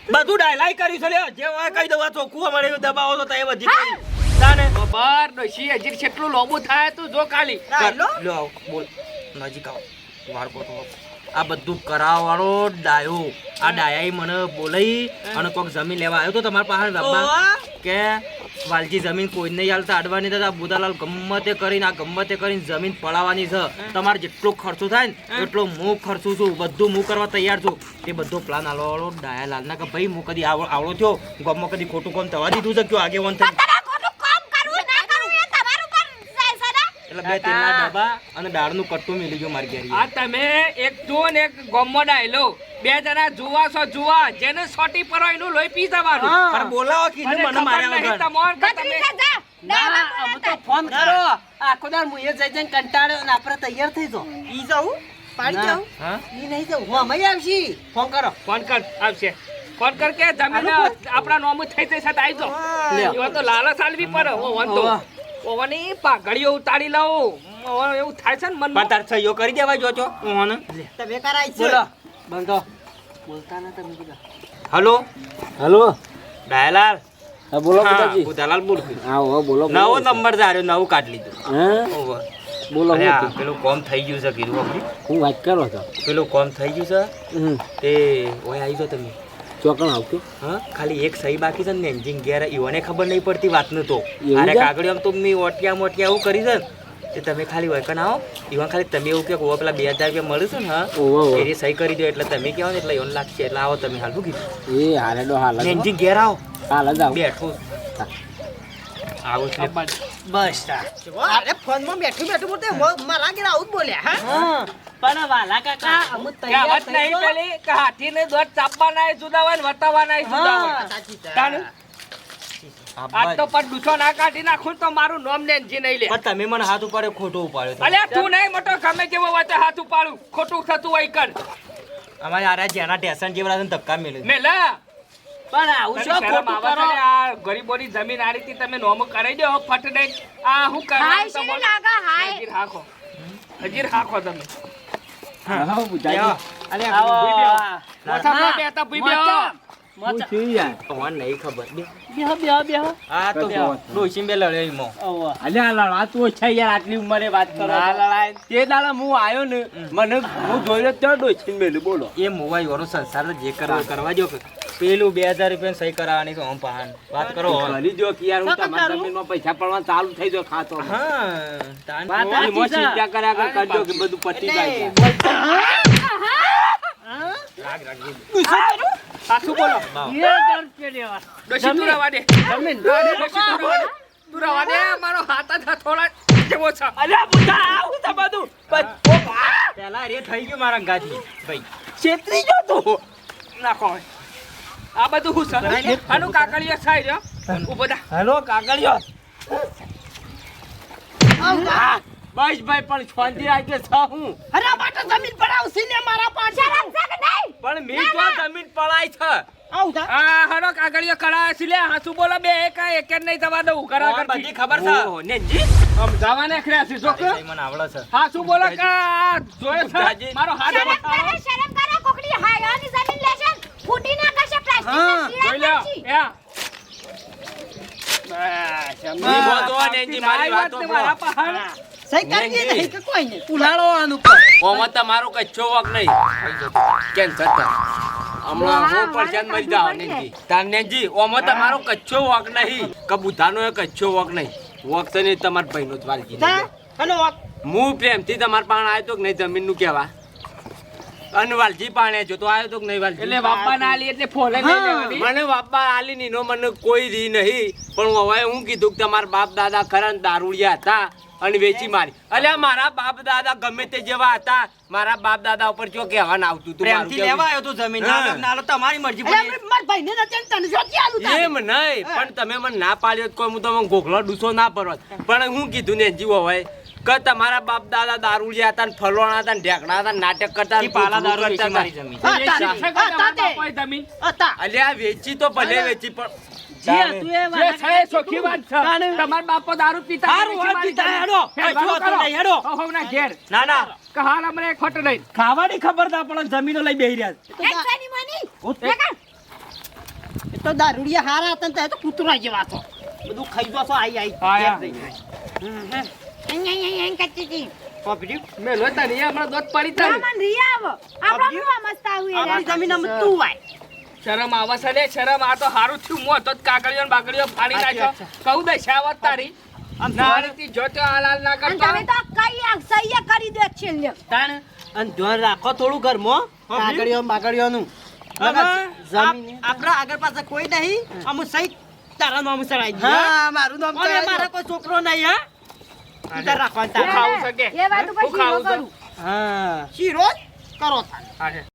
Speaker 4: બધું ડાયલાઈ કર્યું છે લ્યો જે હોય કહી દઉં ચોખ્ખું મળે દબાવો તો તે બધી કરી તાને
Speaker 1: ખબર ડોશી હજી કેટલું લોબુ થાય તું જો ખાલી
Speaker 3: રાયલો
Speaker 4: લ્યો આવો બોલ નજીક આવો વાળકો તો આ બધું કરાવવાળો ડાયો આ ડાયાએ મને બોલાઈ અને કોઈક જમીન લેવા આવ્યો તો તમારા પાસે રબ્બા કે વાલજી જમીન કોઈ નહીં હાલતા અડવાની થતા બુધાલાલ ગમ્મતે કરીને જમીન પડાવવાની છે તમારે જેટલો ખર્ચો થાય ને એટલો હું ખર્ચું છું બધું હું કરવા તૈયાર છું તે બધો પ્લાન આલવાળો ડાયાલાલ ના કે ભાઈ હું કદી આવડો થયો ગામમાં કદી ખોટું કામ થવા દીધું છે કયો આગેવાન થઈ એટલે બે તેલના ડબ્બા અને દાળનું કટ્ટું મિલી ગયું મારી ઘેર
Speaker 1: આ તમે એક જુઓ ને એક ગોમો ડાયલો બે જણા જુવા જેને સોટી પર એનું લોહી પી જવાનું
Speaker 4: પણ બોલાવો કીધું મને માર્યા વગર
Speaker 3: ના અમે તો ફોન કરો આખો દાર હું એ જઈને કંટાળ્યો અને આપણે તૈયાર થઈ જાઓ ઈ જાઉં પાડી જાઉં
Speaker 4: હા
Speaker 3: ઈ નહીં જાઉં હું અમે આવશી ફોન કરો
Speaker 1: ફોન કર આવશે ફોન કર કે જમીન આપણા નોમ થઈ જશે તો આવી જાઓ એવા તો લાલચ આલવી પડે ઓવન તો ઓવની પાઘડીઓ ઉતારી લઉં એવું થાય છે ને મનમાં
Speaker 4: પણ તાર સહીઓ કરી દેવા જો છો ઓને
Speaker 3: તમે કરાય છે
Speaker 4: બોલો બંધો
Speaker 3: બોલતા ના તમે કીધા
Speaker 4: હલો
Speaker 6: હેલો
Speaker 4: ડાયલાલ
Speaker 6: હા બોલો પિતાજી
Speaker 4: બુધાલાલ બોલ
Speaker 6: હા હો બોલો
Speaker 4: નવો નંબર જાર્યો નવું કાઢ લીધું
Speaker 6: હે
Speaker 4: ઓવર
Speaker 6: બોલો
Speaker 4: અરે
Speaker 6: હું
Speaker 4: આ પેલું કોમ થઈ ગયું છે કીધું આપણે
Speaker 6: હું વાત કરો છો
Speaker 4: પેલું કોમ થઈ ગયું છે તે ઓય આવી જાઓ તમે
Speaker 6: ચોકણ આવતું
Speaker 4: હા ખાલી એક સહી બાકી છે ને એન્જિન ગેર ઈવોને ખબર નહીં પડતી વાતનું તો
Speaker 6: એવું
Speaker 4: અરે
Speaker 6: છે?
Speaker 4: કાગળિયામાં તો મેં ઓટિયા એવું કરી છે ને તે તમે ખાલી વૈકન આવો ઈવન ખાલી તમે એવું કે પેલા 2000 રૂપિયા મળે છે ને હા
Speaker 6: ઓહો ઓહો.
Speaker 4: એની સહી કરી દો એટલે તમે કહેવો ને એટલે ઈવન લાગશે એટલે આવો તમે હાલ શું કીધું
Speaker 6: એ હાલે ડો હાલ જ
Speaker 4: એન્જિન ગેર આવો
Speaker 6: હાલ જ આવું
Speaker 4: બેઠો આવું છે
Speaker 3: બસ અરે ફોનમાં બેઠું બોલતે મારા ઘેર આવું જ બોલ્યા હા પણ વાલા કાકા અમે તૈયાર
Speaker 1: કહેવત
Speaker 3: થઈ
Speaker 1: નહીં
Speaker 3: જાઓ.
Speaker 1: પેલી કે હાથીને દોટ ચાપવાના જુદા હોય ને વટાવવાના જુદા હોય
Speaker 3: હા, સાચી છે.
Speaker 1: તાને આજ તો પણ ડૂસો ના કાઢી નાખું તો મારું નામ ને એન્જિન નહીં લે
Speaker 4: પણ તમે મને હાથ ઉપાડે ખોટો ઉપાડ્યો
Speaker 1: અલ્યા તું નહીં મોટો ગમે જેવો હોય તો હાથ ઉપાડું ખોટું થતું હોય કર
Speaker 4: અમારે આરા જેના ટેશન જેવડા છે ને ધક્કા મેલે
Speaker 1: મેલા
Speaker 3: પણ આવું
Speaker 1: તને
Speaker 3: શું
Speaker 1: શરમ
Speaker 3: ખોટું
Speaker 1: આવે છે
Speaker 3: કરો
Speaker 1: ને? આ ગરીબોની જમીન આ રીતે તમે નોમ કરાઈ દો ફટ દઈ આ હું
Speaker 5: હાય
Speaker 1: કરવા
Speaker 5: છે ને લાગા હાય
Speaker 1: હજીર હાખો હજીર હાખો તમે
Speaker 6: હા બુધાજી
Speaker 1: અરે
Speaker 3: આવો.
Speaker 1: મોટા બેટા ભઈ બેહો
Speaker 6: હું છું યાર
Speaker 4: તમારે નહીં ખબર બે
Speaker 3: બેહો
Speaker 4: આ તો ડોશી બે લડે એમાં
Speaker 6: અલ્યા લડા તું છે યાર આટલી ઉંમરે વાત કરો
Speaker 3: ના લડાય.
Speaker 6: તે દાડા હું આવ્યો ને મને હું જોયો ત્યાં ડોસીને મેલું બોલો
Speaker 4: એ મોબાઈલ વાળો સંસાર જે કરવા જો કે પેલું 2000 રૂપિયા સહી કરાવવાની છે ઓમ પહાણ વાત કરો
Speaker 6: કરી દો કે યાર હું તમારા જમીનમાં પૈસા પડવા ચાલુ થઈ ગયો ખાતો
Speaker 4: હા તાન
Speaker 3: વાત
Speaker 6: એમાં
Speaker 3: સાચી છે.
Speaker 6: ચિંતા કર્યા કર કરજો કે બધું પતી જાય છે.
Speaker 1: સાચું બોલો
Speaker 4: બાવ.
Speaker 1: ડોશી તું રવા દે ડોશી તું રવા દે. તું રવા દે મારો હાથ જ થોડા જેવો છે
Speaker 3: અલ્યા બુધા આવું તો બધું
Speaker 4: પેલા રે થઈ ગયું મારા ગાથી ભાઈ
Speaker 3: છેતરી જો તું
Speaker 1: નાખો હવે. આ બધું હું છે આનું કાકડીઓ થાય રહ્યો ઉભો થા
Speaker 6: હેલો કાગળિયો
Speaker 3: આવતા.
Speaker 6: બસ ભાઈ પણ શાંતિ રાખજે છ હું
Speaker 3: અરે આ માટે જમીન પડાવશી ને મારા પાસે
Speaker 5: શરમ છે કે નહીં
Speaker 6: પણ મી તો જમીન પડાય છે
Speaker 3: આવતા.
Speaker 1: આ હરો કાગળિયો કરાવે છે લે હાચું બોલો બે એક એક જ નહીં થવા દઉં કરા
Speaker 4: મને
Speaker 1: કરતી
Speaker 4: બધી ખબર છે
Speaker 6: ઓહો, નેનજી
Speaker 1: આમ જવા ને ખર્યા છે જોક
Speaker 4: તારી સહી મને આવડે છે
Speaker 1: હાચું બોલો કે આ જોયે છે
Speaker 6: બુધાજી.
Speaker 1: મારો હાથ
Speaker 5: શરમ
Speaker 1: બતાવો
Speaker 5: કરો કોકડી હાયાની જમીન લેશે ને, ફૂટી ના કરશે પ્લાસ્ટિકના
Speaker 1: જોઈ લો
Speaker 5: શીરા કરશી.
Speaker 1: યા
Speaker 6: ઈ બોધો નેનજી મારી વાતો
Speaker 1: મારા પહાડ
Speaker 3: સહી કરવી નહીં કે કોઈ નહીં
Speaker 6: ઉલાળો આનું ઓમાં તમારો કચ્છો વક નહીં કેન્સર થાય હમણાં હું પરચાન મરી જાવ નેનજી તાર નેનજી ઓમાં તમારો કચ્છો વક નહીં કે બુધાનો એ કચ્છો વક નહીં વક તો નહીં તમારા ભાઈનો જ વાલજી
Speaker 3: તા હલો
Speaker 6: હું પ્રેમથી તમારા પાણ આવ્યો તો કે નહીં જમીનનું કહેવા અને વાલજી પાણે જો તો આવ્યો તો કે નહીં વાલજી
Speaker 1: એટલે બાપા ના આલી એટલે ફોલે નહીં લેવાની
Speaker 6: મને બાપા આલી નીનો મને કોઈ રી નહીં પણ હવે હું કીધું કે તમારા બાપ દાદા ખરા ને દારૂડિયા હતા અને વેચી મારી અલ્યા મારા બાપ દાદા ગમે તે જેવા હતા મારા બાપ દાદા ઉપર જો કહેવા ના આવતું તું
Speaker 4: પ્રેમથી લેવા આવ્યો તો જમીન ના ના તમારી મરજી
Speaker 3: અરે
Speaker 4: પડી
Speaker 3: મારા ભાઈને નથી તને જોતી આલું તારે.
Speaker 6: એમ નહીં પણ તમે મને ના પાડ્યો તો કોઈ હું તમે ગોખલો ડૂસો ના પરત પણ હું કીધું ને જીવો હોય કે તમારા બાપ દાદા દારૂડિયા હતા ને ફલોણા હતા ને ઢેકણા હતા ને નાટક કરતા ને
Speaker 4: પાલા દારૂ
Speaker 6: કરતા
Speaker 4: વેચી મારી
Speaker 6: હતા.
Speaker 4: જમીન
Speaker 3: હા,
Speaker 1: એ
Speaker 3: તારે.
Speaker 1: શિક્ષક
Speaker 3: હા,
Speaker 1: તમારા
Speaker 3: તાતે.
Speaker 1: બાપાએ જમીન
Speaker 3: હતા.
Speaker 6: અલ્યા વેચી તો ભલે વેચી પણ
Speaker 3: જીયા, તું એ
Speaker 1: જે
Speaker 3: વાલા
Speaker 1: છે એ ચોખ્ખી વાત છે તમારા બાપો દારૂ પીતા
Speaker 3: હારું,
Speaker 1: વેચી
Speaker 3: હાલ
Speaker 1: મારી
Speaker 3: પીતા,
Speaker 1: જમીન.
Speaker 3: હેડો.
Speaker 1: હેડો,
Speaker 3: કશો વાંધો નહીં, હેડો.
Speaker 1: હો, ના ઘેર
Speaker 4: ના ના
Speaker 1: કે હાલ અમને ખોટ નહીં
Speaker 4: ખાવાની ખબર ના પડે જમીનો લઈ બેહી રહ્યા
Speaker 5: એ છોની મોની.
Speaker 3: એ તો દારૂડિયા હારા હતા ને તે તો કૂતરા જેવા છો બધું ખાઈ જો છો આઈ
Speaker 1: હા,
Speaker 3: આઈ
Speaker 1: હા.
Speaker 5: અહીં કરતી હતી.
Speaker 3: કોપરી
Speaker 1: મેલો તારી હમણાં દોત પડી
Speaker 5: ના
Speaker 1: તારી
Speaker 5: મન રિયા આવો આપણો હું મસ્ત આવું
Speaker 3: આપણી જમીનમાં તું વાય
Speaker 1: શરમ આવે છે લે શરમ આ તો હારું થયું મો તો જ કાકડીઓ ને બાકડીઓ ફાડી નાખ્યો કહું દે શાવત તારી નારીથી જોતો હાલ ના
Speaker 5: અને
Speaker 1: કરતો
Speaker 5: તમે તો કઈ સહી કરી દે છે લ્યો
Speaker 3: તાણ અને ધ્યાન રાખો થોડું ઘરમાં કાગળિયો બાગળિયોનું આપણા આગળ પાસે કોઈ નહીં અમુ સહી તારા નામ સરાઈ દીધું હા મારું નામ અને મારા કોઈ છોકરો નહીં હા તું તાર રાખવાનું
Speaker 1: હું ખાવું છે કે
Speaker 5: એ વાત ઉપર
Speaker 1: હું ખાવું
Speaker 5: શીરો
Speaker 1: છે
Speaker 5: કરું
Speaker 3: હા શીરો જ કરો તાર
Speaker 1: હા